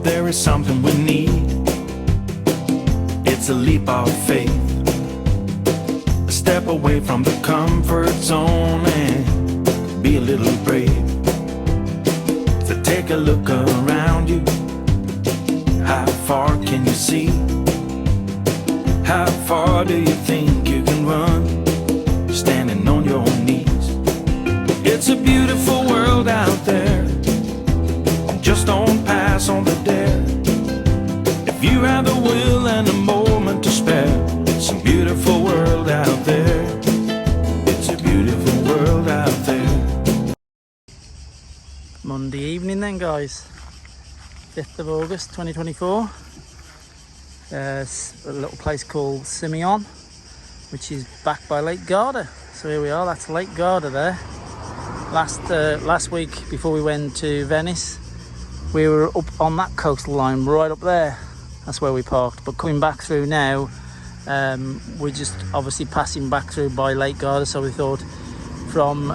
there is something we need. It's a leap of faith, a step away from the comfort zone and be a little brave. So take a look around you. How far can you see? How far do you think you can run, standing on your knees? It's a beautiful world out there, just don't pass on the dare. If you have the will and a moment to spare, it's a beautiful world out there. It's a beautiful world out there. Monday evening then, guys, 5th of August 2024. There's a little place called Simeon, which is back by Lake Garda. So here we are, that's Lake Garda there. Last week, before we went to Venice, we were up on that coastal line right up there. That's where we parked. But coming back through now, we're just obviously passing back through by Lake Garda. So we thought from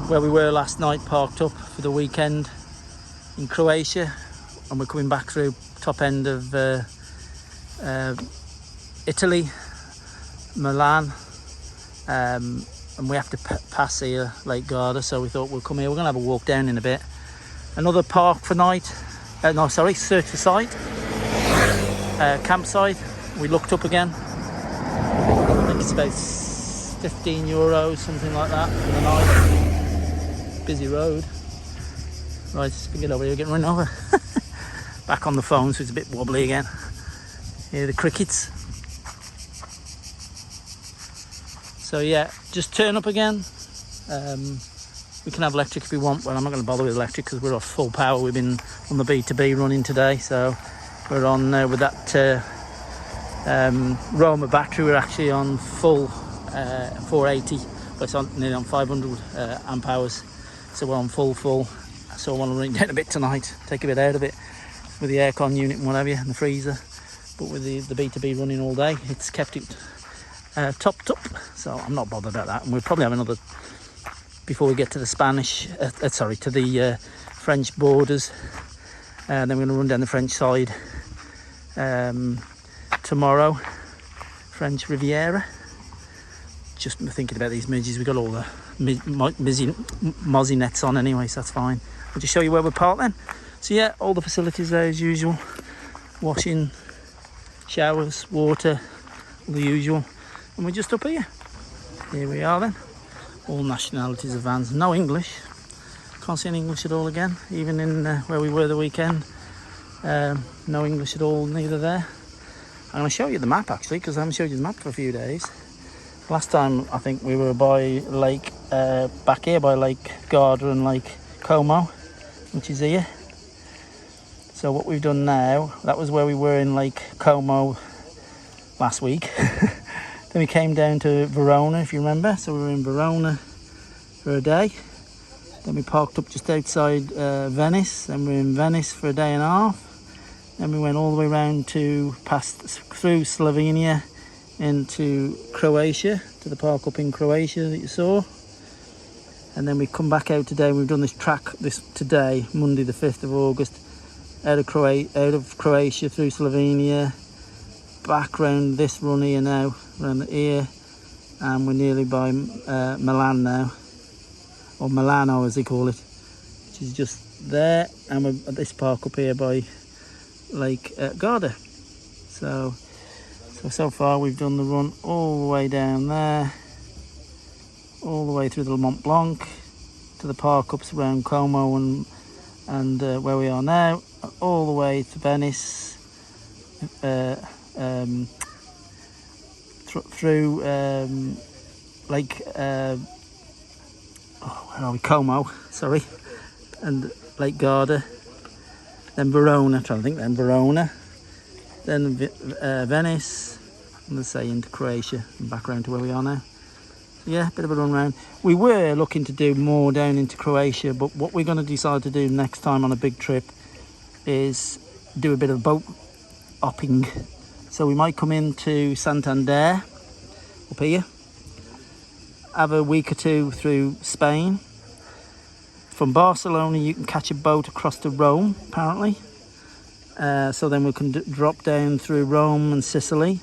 where we were last night, parked up for the weekend in Croatia, and we're coming back through top end of Italy, Milan, and we have to pass here, Lake Garda. So we thought we'll come here. We're going to have a walk down in a bit. Another park for night, search for site, campsite. We looked up again. I think it's about €15, something like that for the night. Busy road. Right, let's get over here, getting run over. Back on the phone, so it's a bit wobbly again. Hear the crickets. So yeah, just turn up again. We can have electric if we want, but I'm not going to bother with electric because we're off full power. We've been on the B2B running today, so we're on with that Roma battery. We're actually on full 480, but it's nearly on 500 amp hours, so we're on full. So I want to run it down a bit tonight, take a bit out of it with the aircon unit and whatever, and the freezer. But with the B2B running all day, it's kept it topped up, so I'm not bothered about that. And we'll probably have another before we get to the to the French borders. Then we're going to run down the French side tomorrow, French Riviera. Just thinking about these midges. We've got all the mozzie nets on anyway, so that's fine. I'll just show you where we're parked then. So yeah, all the facilities there as usual. Washing, showers, water, all the usual. And we're just up here. Here we are then. All nationalities of vans. No English. Can't see any English at all again. Even in where we were the weekend. No English at all, neither there. I'm going to show you the map actually, because I haven't showed you the map for a few days. Last time I think we were by Lake, back here by Lake Garda and Lake Como, which is here. So what we've done now, that was where we were in Lake Como last week. Then we came down to Verona, if you remember. So we were in Verona for a day. Then we parked up just outside Venice. Then we were in Venice for a day and a half. Then we went all the way around to through Slovenia into Croatia, to the park up in Croatia that you saw. And then we come back out today. We've done this today, Monday the 5th of August, out of Croatia through Slovenia, back round this run here now, around here, and we're nearly by Milan now, or Milano as they call it, which is just there. And we're at this park up here by Lake Garda. So far we've done the run all the way down there, all the way through the Mont Blanc to the park ups around Como and where we are now, all the way to Venice, through Lake where are we? Como, sorry, and Lake Garda, then Verona, then Verona, then Venice, and let's say into Croatia and back around to where we are now. Yeah, bit of a run round. We were looking to do more down into Croatia, but what we're going to decide to do next time on a big trip is do a bit of boat hopping. So we might come into Santander up here, have a week or two through Spain, from Barcelona you can catch a boat across to Rome, apparently. So then we can drop down through Rome and Sicily.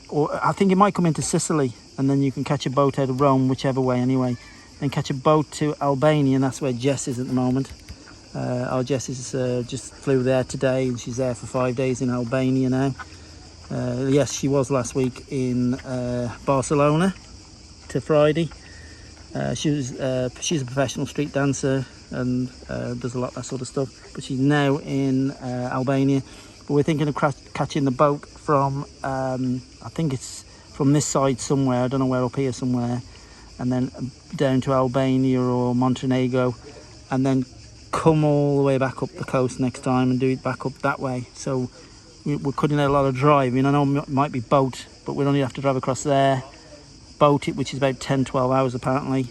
Or I think it might come into Sicily, and then you can catch a boat out of Rome, whichever way anyway. Then catch a boat to Albania, and that's where Jess is at the moment. Our Jess is just flew there today, and she's there for 5 days in Albania now. Yes, she was last week in Barcelona to Friday. She's a professional street dancer and does a lot of that sort of stuff. But she's now in Albania. But we're thinking of catching the boat from, I think it's from this side somewhere. I don't know where, up here somewhere. And then down to Albania or Montenegro. And then come all the way back up the coast next time and do it back up that way. So we're cutting out a lot of driving. I know it might be boat, but we'd only have to drive across there, boat it, which is about 10-12 hours apparently,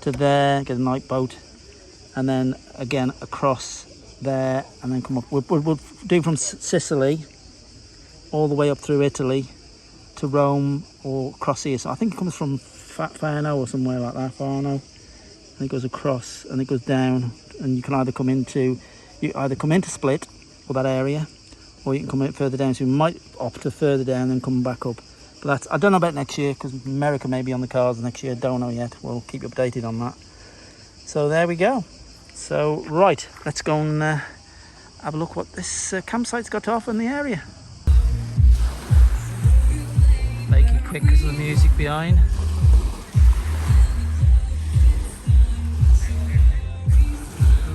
to there, get a night boat, and then again across there, and then come up. We'll do from Sicily all the way up through Italy to Rome or across here. So I think it comes from Fano or somewhere like that, Fano, and it goes across and it goes down, and you can either come into Split or that area, or you can come a bit further down. So we might opt to further down and come back up. But I don't know about next year, because America may be on the cards next year. Don't know yet. We'll keep you updated on that. So there we go. So right, let's go and have a look what this campsite's got to offer in the area. Make it quick because of the music behind.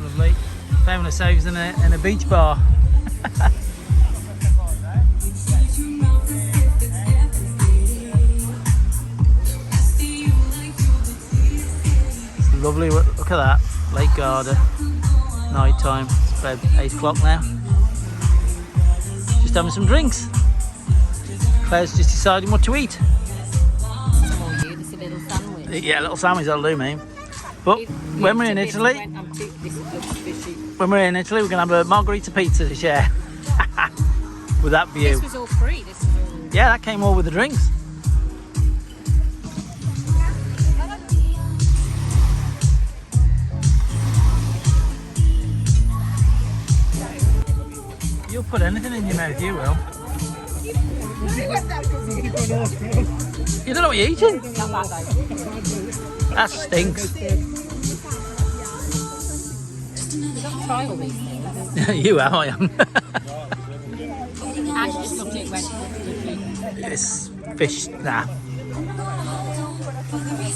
Lovely. Found ourselves in a beach bar. Lovely, look at that, Lake Garda, night time, it's about 8 o'clock now. Just having some drinks. Claire's just deciding what to eat. Just a little sandwich. Yeah, a little sandwich that'll do, me. But when we're in Italy, we're going to have a margarita pizza to share. With that view. This was all free, this was all... Yeah, that came all with the drinks. You'll put anything in your mouth, you will. You don't know what you're eating? That stinks. Don't try all these things. You have, I am. I just looked at it and went, It's fish, nah.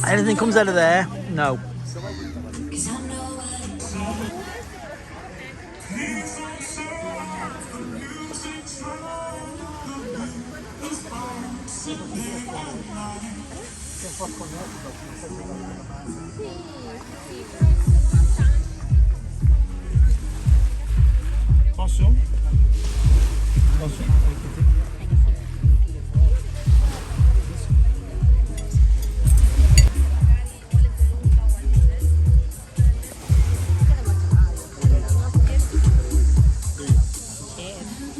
Anything comes out of there, no. Posso?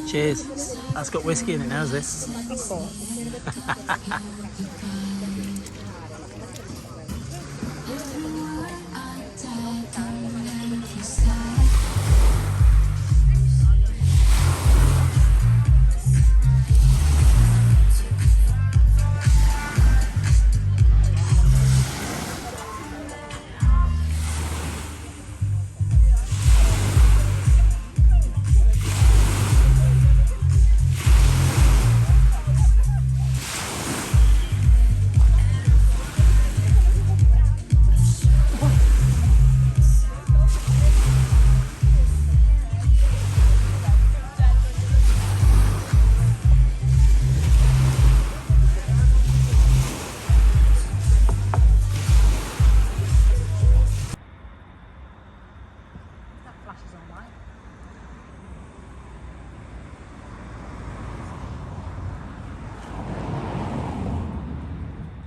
Cheers. That's got whiskey in it now, is this?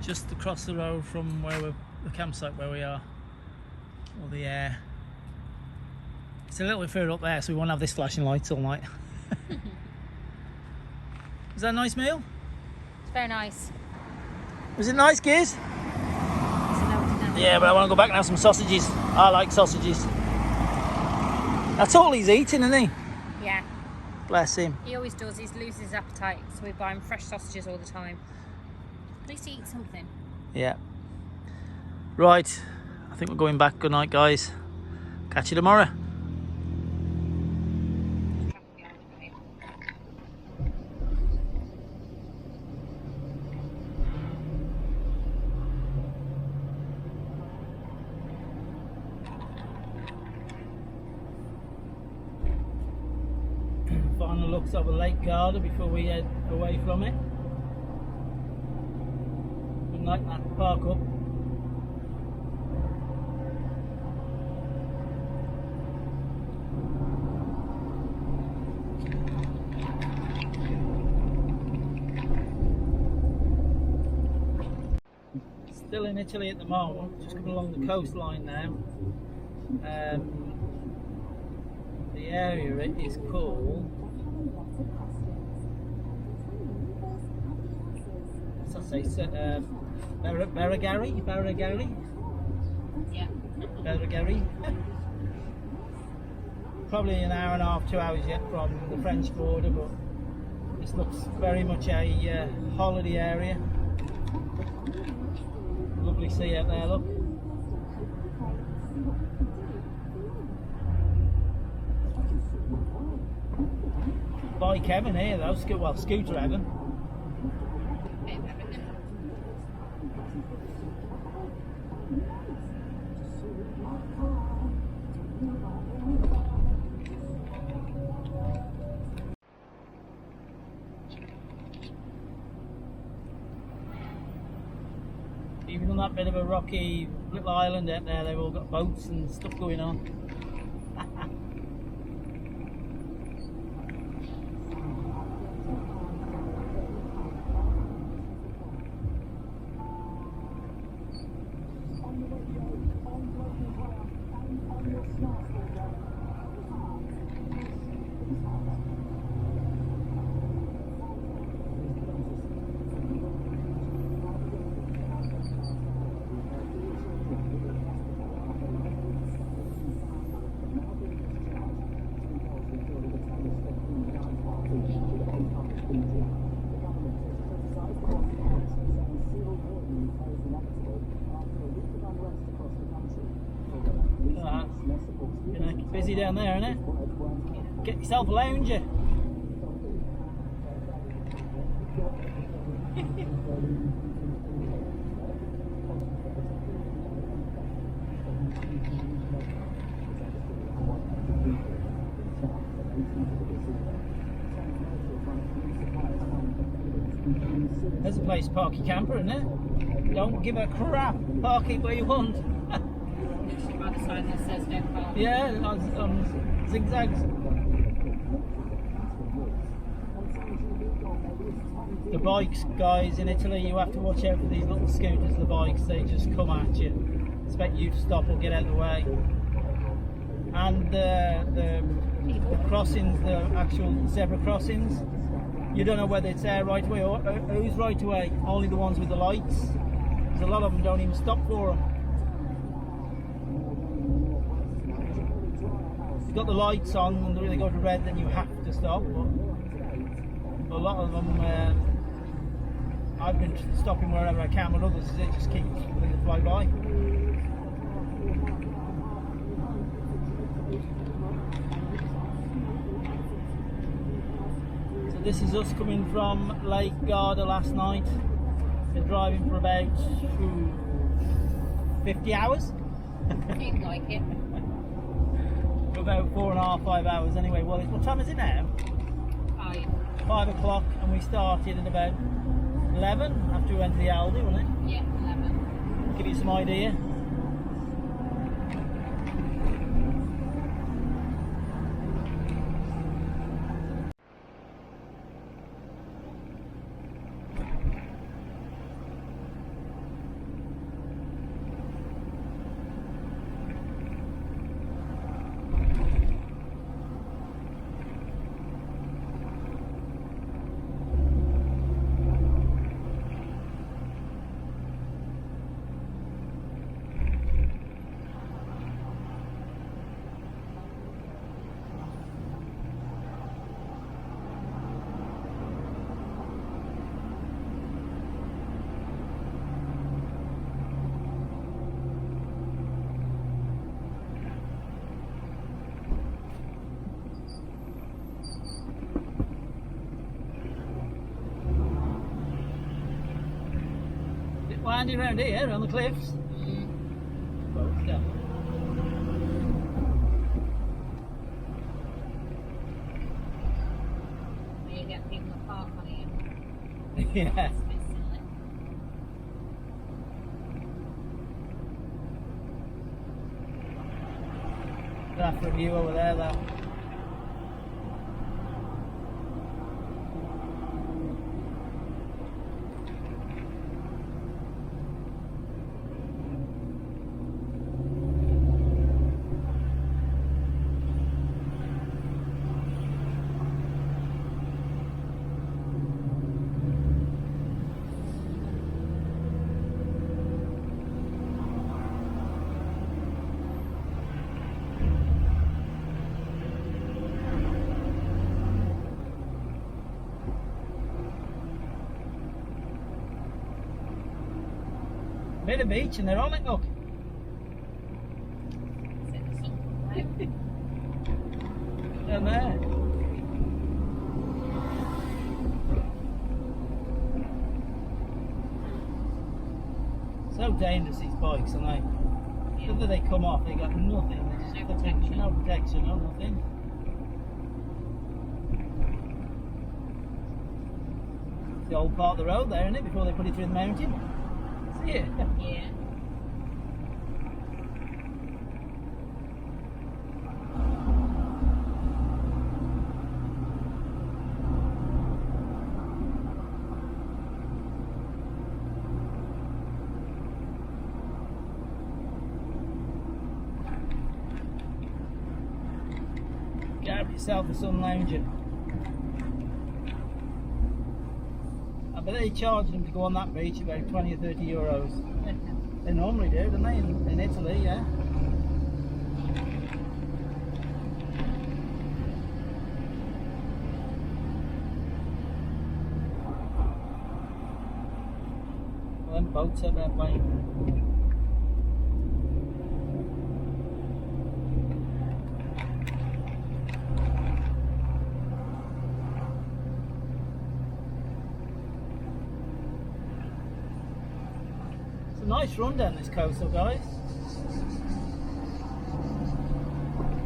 Just across the road from the campsite where we are, or the air. It's a little bit further up there, so we won't have this flashing lights all night. Was that a nice meal? it's very nice. Was it nice, Giz? Yeah, but I want to go back and have some sausages. I like sausages. That's all he's eating, isn't he? Yeah, Bless him. he always does. He loses his appetite, so we buy him fresh sausages all the time. At least he eats something. Yeah. Right. I think we're going back. Good night, guys. Catch you tomorrow. Final looks of a Lake Garda before we head away from it. Good night, Matt. Park up. Still in Italy at the moment, just coming along the coastline now. The area is called, what's that say? Baragari? Yeah. Baragari. Probably an hour and a half, 2 hours yet from the French border, but this looks very much a holiday area. Lovely sea out there, look. Bike heaven here though, scooter heaven. Even on that bit of a rocky little island out there, they've all got boats and stuff going on. Busy down there, isn't it? Get yourself a lounger. There's a place to park your camper, isn't it? Don't give a crap. Park it where you want. By the sign that says no park. Yeah, on zigzags. The bikes, guys, in Italy, you have to watch out for these little scooters, the bikes, they just come at you. Expect you to stop or get out of the way. And the crossings, the actual zebra crossings, you don't know whether it's there right away or who's right away. Only the ones with the lights. Because a lot of them don't even stop for them. You've got the lights on and they go to red, then you have to stop. But a lot of them, I've been stopping wherever I can, but others they just keep letting it fly by. So this is us coming from Lake Garda last night. Been driving for about 50 hours. Seems like it. For about 4.5, 5 hours anyway. Well, what time is it now? 5 o'clock, and we started at about 11 after we went to the Aldi, wasn't it? Yeah, 11. Give you some idea. standing around here on the cliffs. Boats go. You get people to park on here. Yeah. It's a bit silly. That for a view over there, though. Bit of beach and they're on it, look. Is it the sun right? Down there. So dangerous, these bikes, aren't they? Yeah. Whether they come off, they got nothing. They just No got protection. No protection, no nothing. It's the old part of the road there, isn't it? Before they put it through the mountain. See it? Yeah. Get yourself a sun lounging. I bet they charge them to go on that beach about 20 or 30 euros. They normally do, don't they, in Italy, yeah? Well, them boats are that way. It's a nice run down this coastal, guys.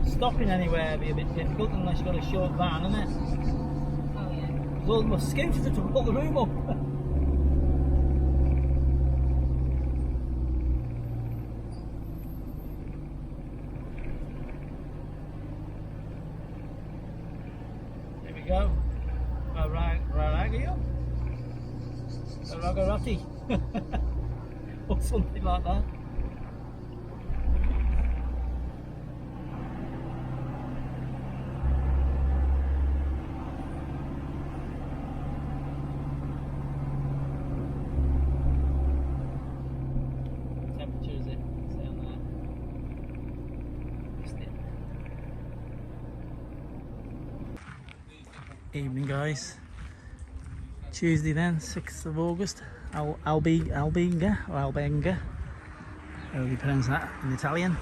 Stopping anywhere would be a bit difficult unless you've got a short van, isn't it? Oh yeah. There's all the mosquitoes to pull the room up. There we go. Ragagio? Ragazzi. Or something like that. What temperature is it? Say on there. Just it. Evening, guys. Tuesday then, 6th of August. Albenga, however you pronounce that in Italian.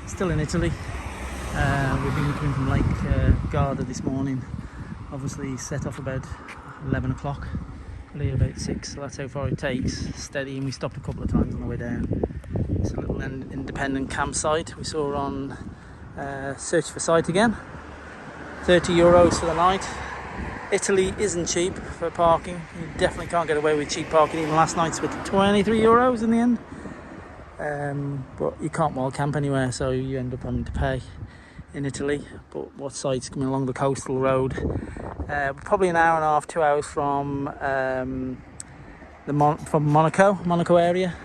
Still in Italy. We've been coming from Lake Garda this morning. Obviously set off about 11 o'clock. Got here about 6, so that's how far it takes. Steady, and we stopped a couple of times on the way down. It's a little independent campsite. We saw on Search for Site again. 30 euros for the night. Italy isn't cheap for parking. You definitely can't get away with cheap parking. Even last night's with 23 euros in the end. But you can't wild camp anywhere, so you end up having to pay in Italy. But what site's coming along the coastal road? Probably an hour and a half, 2 hours from Monaco area.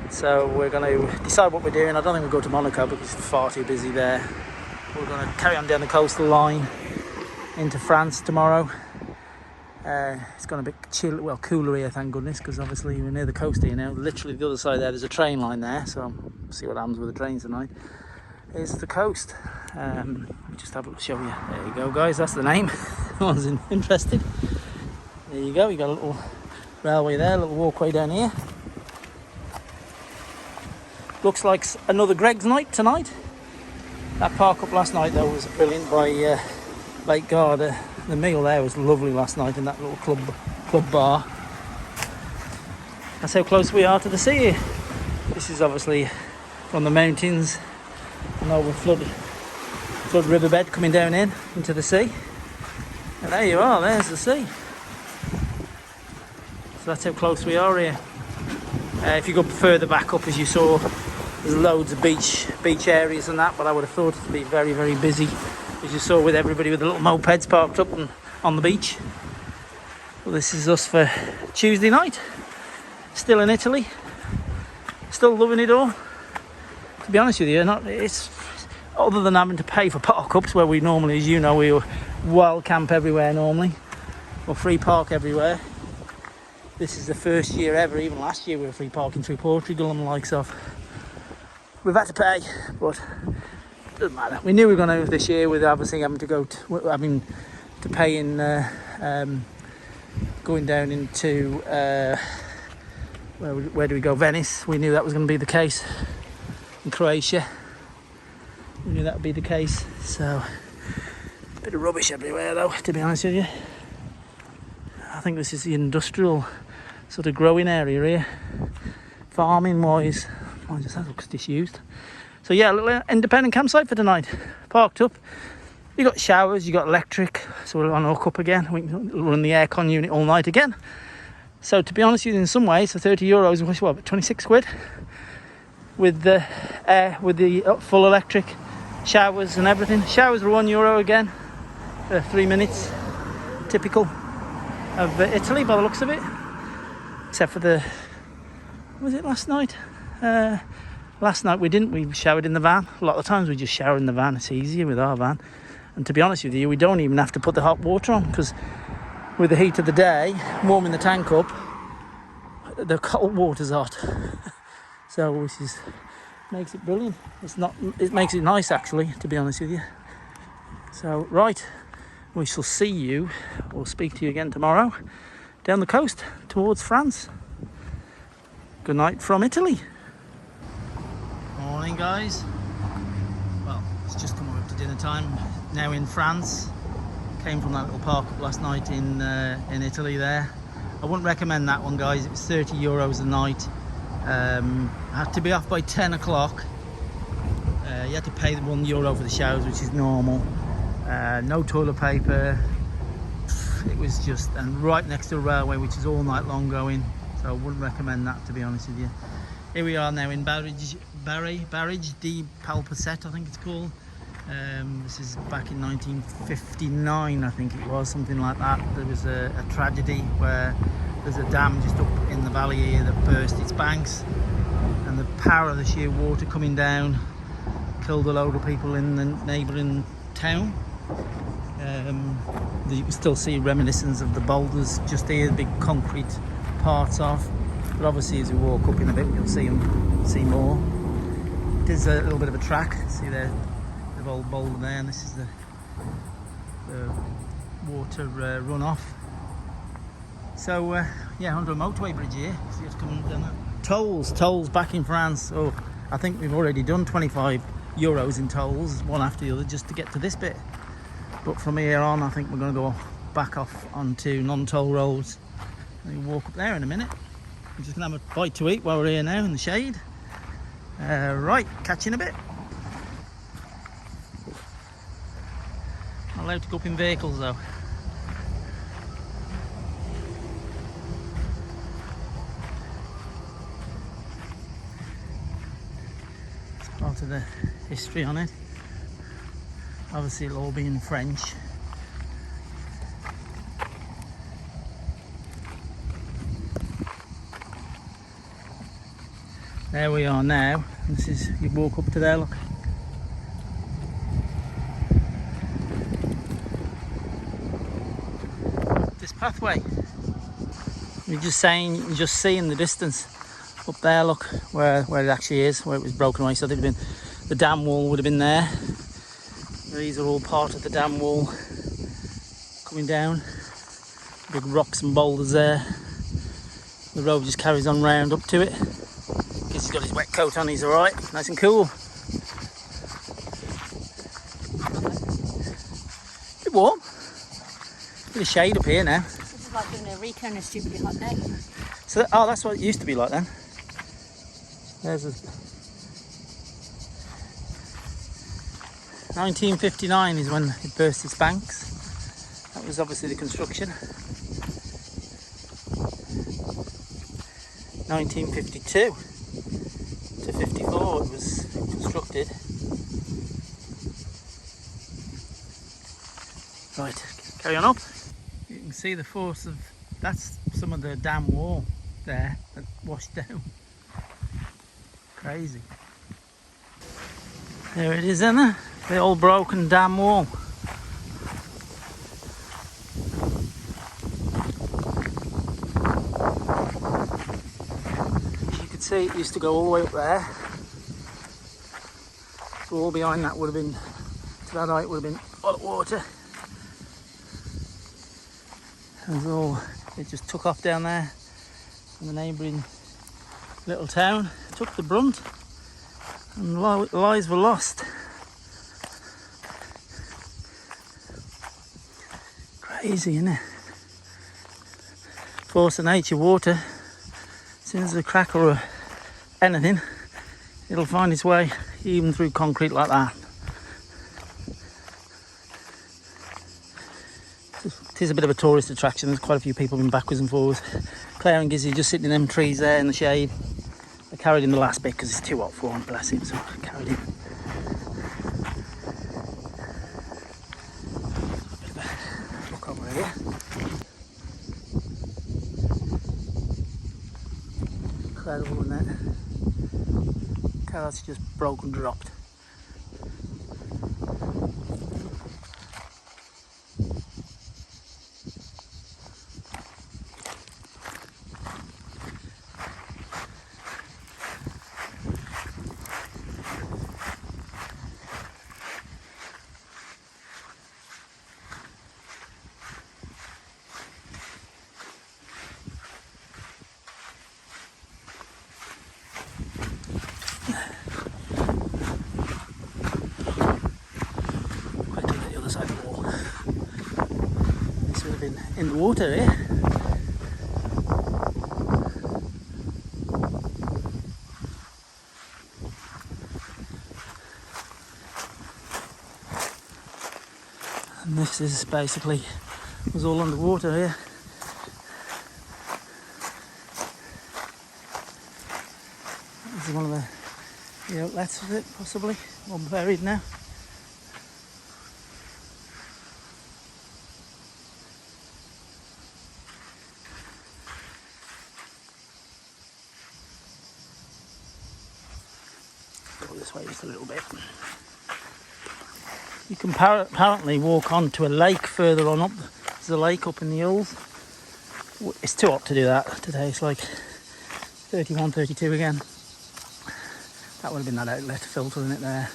So we're going to decide what we're doing. I don't think we'll go to Monaco because it's far too busy there. We're going to carry on down the coastal line into France tomorrow. It's gone a bit chill, well, cooler here, thank goodness, because obviously we're near the coast here now. Literally the other side there's a train line there, so we'll see what happens with the trains tonight. Here's the coast. Just have a look, show you. There you go, guys, that's the name. Anyone's interested. There you go, you got a little railway there, a little walkway down here. Looks like another Greg's night tonight. That park up last night though was brilliant by Lake Garda. The meal there was lovely last night in that little club bar. That's how close we are to the sea here. This is obviously from the mountains, an over flood riverbed coming down into the sea. And there you are, there's the sea. So that's how close we are here. If you go further back up, as you saw, there's loads of beach areas and that, but I would have thought it to be very, very busy, as you saw, with everybody with the little mopeds parked up on the beach. Well, this is us for Tuesday night. Still in Italy. Still loving it all. To be honest with you, it's other than having to pay for park-ups, where we normally, as you know, we wild camp everywhere normally, or free park everywhere. This is the first year ever. Even last year we were free parking through Portugal and the likes of. We've had to pay, but it doesn't matter. We knew we were going to this year with obviously having to pay in going down into where do we go? Venice. We knew that was going to be the case. In Croatia, we knew that would be the case. So a bit of rubbish everywhere, though, to be honest with you. I think this is the industrial sort of growing area here, farming wise. That looks disused. So yeah, a little independent campsite for tonight. Parked up. You got showers, you got electric, so we're on hook up again. We can run the aircon unit all night again. So to be honest with you, in some ways, for €30, which what, 26 quid, with the full electric, showers and everything. Showers are €1 again, 3 minutes, typical of Italy by the looks of it. Except for was it last night? Last night we showered in the van. A lot of the times we just shower in the van. It's easier with our van. And to be honest with you, we don't even have to put the hot water on, because with the heat of the day, warming the tank up, the cold water's hot. So which makes it brilliant. It makes it nice, actually, to be honest with you. So right, we shall see you or speak to you again tomorrow down the coast towards France. Good night from Italy. Morning, guys. Well, it's just coming up to dinner time now in France. Came from that little park up last night in Italy there. I wouldn't recommend that one, guys. It was €30 a night. Had to be off by 10 o'clock. You had to pay the €1 for the showers, which is normal. No toilet paper. It was just, and right next to the railway, which is all night long going. So I wouldn't recommend that, to be honest with you. Here we are now in Barrage di Malpasset, I think it's called. This is back in 1959, I think it was, something like that. There was a tragedy where there's a dam just up in the valley here that burst its banks, and the power of the sheer water coming down killed a load of people in the neighbouring town. You can still see reminiscence of the boulders just here, the big concrete parts of. But obviously, as we walk up in a bit, you'll see more. It is a little bit of a track. See there, the old boulder there, and this is the water runoff. So yeah, under a motorway bridge here. So you have to come down that. Tolls back in France. Oh, I think we've already done €25 in tolls, one after the other, just to get to this bit. But from here on, I think we're going to go back off onto non-toll roads. We'll walk up there in a minute. We're just going to have a bite to eat while we're here now in the shade. Right, catch you in a bit. Not allowed to go up in vehicles though. It's part of the history on it. Obviously it'll all be in French. There we are now. This is, you walk up to there, look. This pathway. You're just see in the distance up there, look, where it actually is, where it was broken away. So there'd have been, the dam wall would have been there. These are all part of the dam wall coming down. Big rocks and boulders there. The road just carries on round up to it. He's got his wet coat on, he's alright, nice and cool. A bit warm. Bit of shade up here now. This is like doing a recon in a stupidly hot day. So, oh, that's what it used to be like then. There's a 1959 is when it burst its banks. That was obviously the construction. 1952 to 54 it was constructed. Right, carry on up. You can see the force of, that's some of the dam wall there that washed down. Crazy. There it is, isn't it? The old broken dam wall. As you can see, it used to go all the way up there. So all behind that would have been, to that height would have been all the water. And all, it just took off down there, and the neighbouring little town took the brunt, and lives were lost. Crazy, isn't it? Force of nature, water. As soon as a crack or anything, it'll find its way even through concrete like that. It is a bit of a tourist attraction. There's quite a few people been backwards and forwards. Claire and Gizzy just sitting in them trees there in the shade. I carried him the last bit because it's too hot for him, bless him, so I carried him. A bit of a look over here. Incredible, isn't it? Carrots just broke and dropped. In the water here. And this is basically, was all underwater here. This is one of the outlets of it, possibly, all buried now. Go this way just a little bit. You can apparently walk onto a lake further on up. There's a lake up in the hills. It's too hot to do that today. It's like 31, 32 again. That would have been that outlet filter in it there.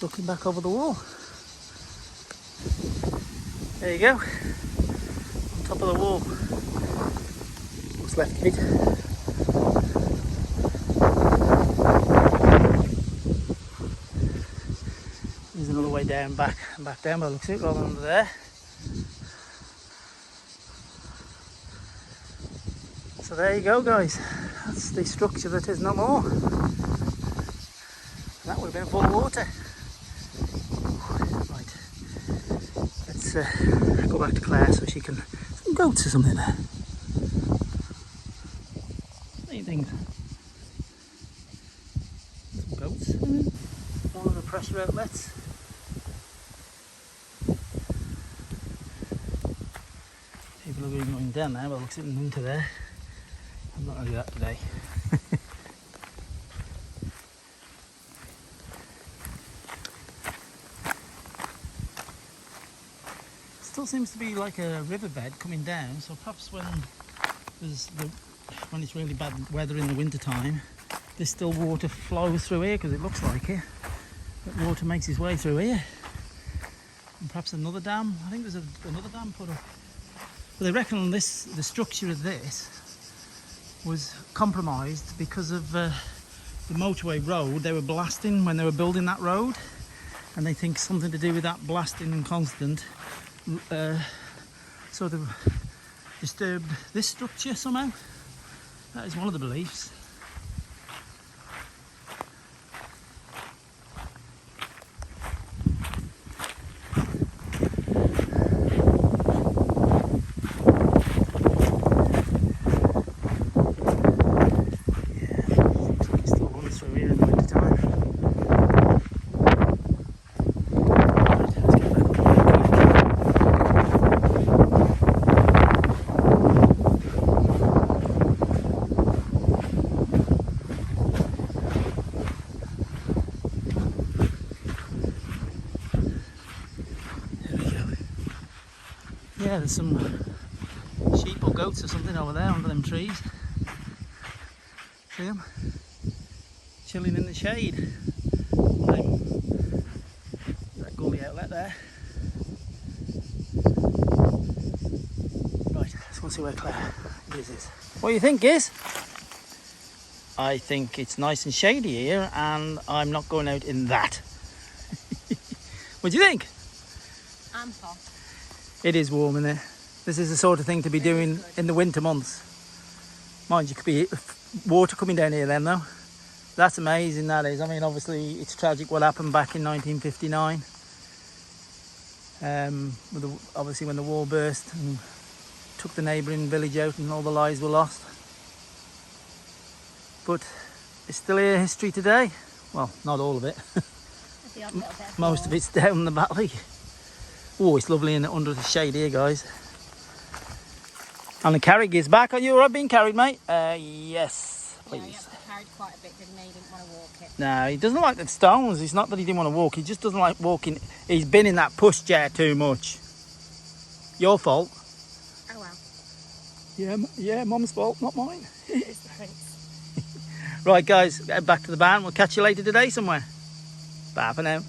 Looking back over the wall. There you go. On top of the wall. What's left of it. There's another way down, back and back down by the looks of it, rather than under there. So there you go, guys. That's the structure that is no more. That would have been full of water. Go back to Claire so she can, some goats or something there. Neat things. Some goats. One of the pressure outlets. People are going down there, but looks into there. I'm not going to do that today. still seems to be like a riverbed coming down, so perhaps when when it's really bad weather in the winter time, there's still water flows through here, because it looks like it. That water makes its way through here. And perhaps another dam. I think there's another dam put up. But they reckon the structure of this was compromised because of the motorway road. They were blasting when they were building that road, and they think something to do with that blasting and constant sort of disturbed this structure somehow. That is one of the beliefs. Yeah, there's some sheep or goats or something over there under them trees. See them? Chilling in the shade. That gully outlet there. Right, let's go and see where Claire is. What do you think, Giz? I think it's nice and shady here, and I'm not going out in that. What do you think? I'm hot. It is warm in there. This is the sort of thing to be doing in the winter months. Mind you, could be water coming down here then though. That's amazing, that is. I mean, obviously it's tragic what happened back in 1959. Obviously when the war burst and took the neighbouring village out and all the lives were lost. But it's still here, history today. Well, not all of it. Most of it's down the valley. Oh, it's lovely in under the shade here, guys. And the carriage is back. Are you alright being carried, mate? Yes, please. Yeah, he carried quite a bit, didn't he? He didn't want to walk it. No, he doesn't like the stones. It's not that he didn't want to walk. He just doesn't like walking. He's been in that pushchair too much. Your fault. Oh well. Yeah, Mum's fault, not mine. It's the prince. Right, guys, back to the barn. We'll catch you later today somewhere. Bye for now.